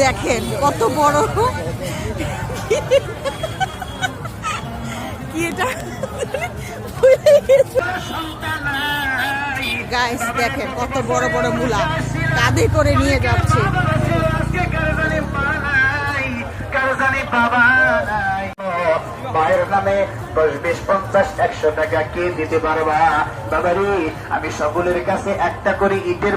দেখেন কত বড় কি এটা গাইস দেখেন কত বড় বড় মূলা কাঁধে করে নিয়ে যাচ্ছে। মায়ের নামে 10, 20, 50, 100 টাকা কে দিতে পারবা? বাবারি আমি সকলের কাছে একটা করে ইটের